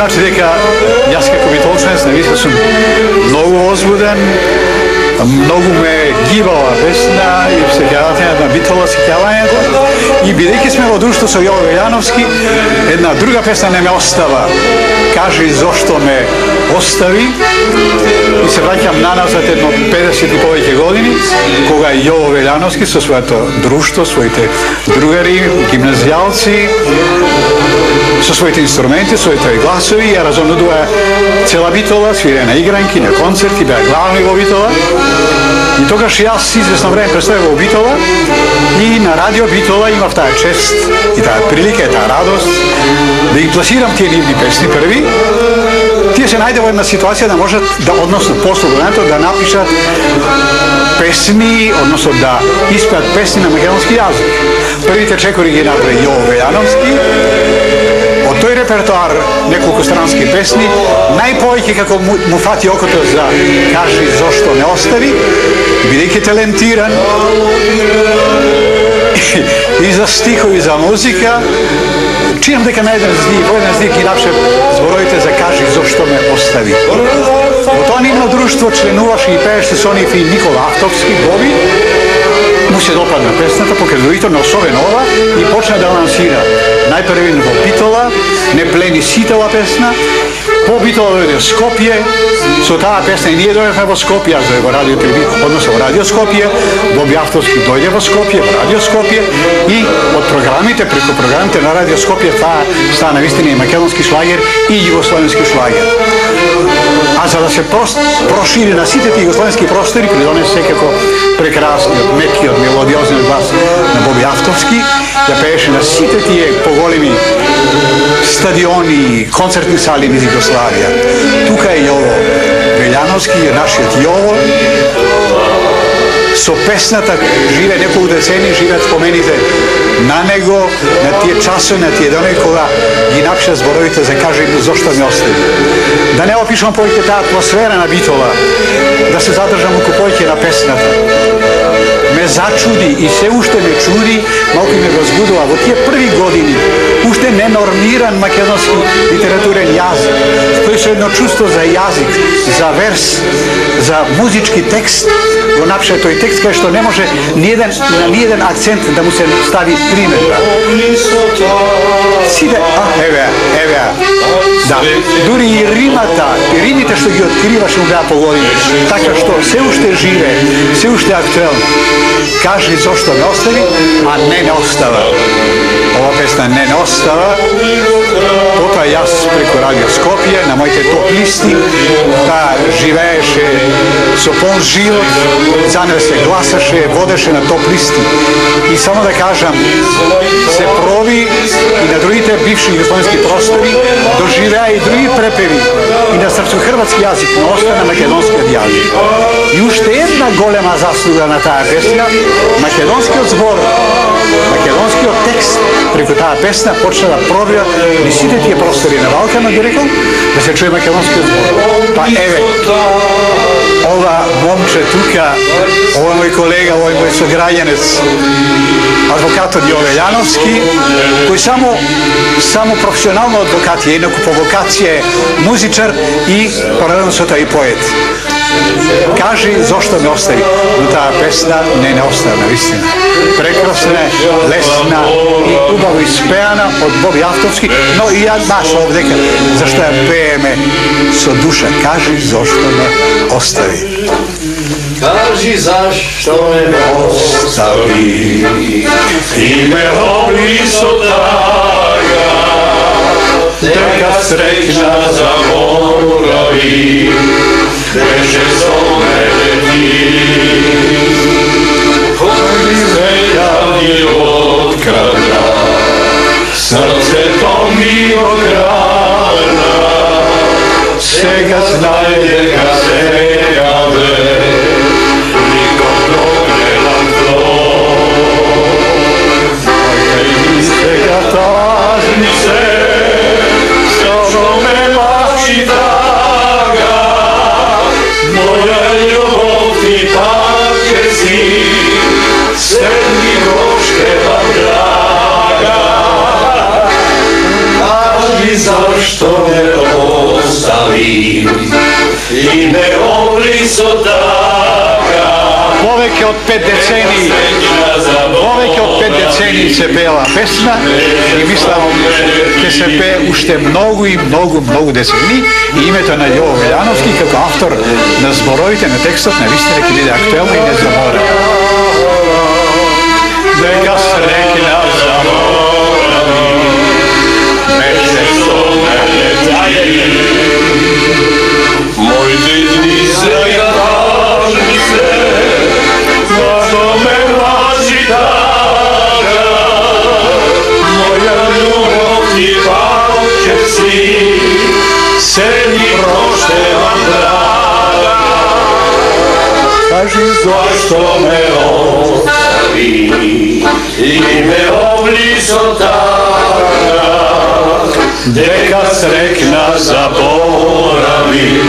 значи дека јас како битолчанец навистина сум многу возбуден, многу ме гибала песна и сеќавањето на битола сеќавањето и бидејќи сме во друштво со Јово Велјановски, една друга песна не ме остава. Кажи зошто ме остави и се враќам наназад едно 50 и повеќе години, кога Јово Велјановски со своето друштво, своите другари, гимназијалци, со своите инструменти, своите гласови, ја разонудува цела битола, свире на игранки, на концерти, беа главни во битола. И тогаш јас известно време представив во битола и на радио битола имав таа чест и таа прилика и таа радост да ги пласирам тие нивни песни први. Тие се најде во една ситуација да можат да, односно после времето, да напишат песни, односно да испеат песни на македонски јазик. Првите чекори ги направи Јово Велјановски. Од тој репертоар неколку странски песни, најповеќе како му фати окото за Кажи зошто не остави, бидејќи талентиран и за стихови, за музика, чинам дека на еден здив, во еден здив ги напише зборовите за Кажи зошто ме остави. Во тоа нивно друштво членуваше и пееше со нив и Никола Ахтовски, Боби. Му се допадна песната, покрај другите, но особено ова, и почна да лансира. Најпрвин во битола, не плени ситела песна, по битола дојде Скопје, со таа песна и ние дојдевме во Скопје, аз во радио телевизија, односно во радио Скопје, Боби Автовски дојде во Скопје, во радио Скопје и од програмите, преку програмите на радио Скопје, таа стана вистина и македонски шлагер и југословенски шлагер. А за да се прошири на сите тие југословенски простори, придонесе секако прекрасниот, мекиот, мелодиозниот глас на Боби Автовски, ја пееше на сите тие поголеми стадиони, концертни сали низ Југославија. Тука е Јово Велјановски, нашиот Јово. Со песната живе неколку децени, живеат спомените на него, на тие часови, на тие дони, кога ги напиша зборовите за Кажи зошто ме остави. Да не опишам повеќе таа атмосфера на битола, да се задржам малку повеќе на песната. Ме зачуди и се уште ме чуди, малку ме возбудува во тие први години, уште ненормиран македонски литературен јазик, тој со едно чувство за јазик, за верс, за музички текст, го напиша тој текст кај што не може на ниеден акцент да му се стави примедба. Сите, еве, да, дури и римата, и римите што ги откриваше му беа погодини, така што се уште живе, се уште актуелно. Кажи зошто не остави, а не остава. Ова песна не остава. Потоа јас преку радио Скопје на моите топ листи, таа живееше со полн живот, за неа се гласаше, водеше на топ листи. И само да кажам, се прови и на другите бивши југословенски простори, доживеа и други препеви и на српско-хрватски јазик, но остана македонскиот јазик. И уште една голема заслуга на таа песна, македонскиот збор, македонскиот текст преку таа песна почна да пробива и сите тие простори на Балканот, би рекол, да се чуе македонскиот збор. Па еве, ова момче тука, ова мој колега, овој мој сограѓанец, адвокатот Јово Велјановски, кој само професионално адвокат е, еднако по вокација е музичар и паралелно со тоа и поет. Кажи зошто ме остави, но таа песна не остана, вистина. Прекрасна, лесна и убаво испеана од Боби Автовски, но и ја баш овдека, зашто ја пееме со душа. Кажи зошто ме остави. Кажи зашто ме остави и ме обли со тага, дека среќна заборави, беше со мене ти. Кој ме јави открадна, срцето ми ограна, сега знај дека се јаве, никој догрелан плод. Кај ми сега тажни се, само ме мачи тага, моја љубов ти пак е си, седни грошкева драга. Кажи зашто ме zaboravim i me obliso taka. Poveke od 5 deceniji, poveke od 5 deceniji se pela pesma i mislamo da se pe ušte mnogo deceniji i imето на Јово Велјановски како автор на зборовите на текстот на вистина ќе биде актуелно и не забора. Дека срекна заборави, беше со мене тајни, моите дни сега важни се, зашто ме влачи така, моја љубов ти палче си, се ми проштевам драга. Кажи зашто ме остави и ме облисо така, дека срекна заборави.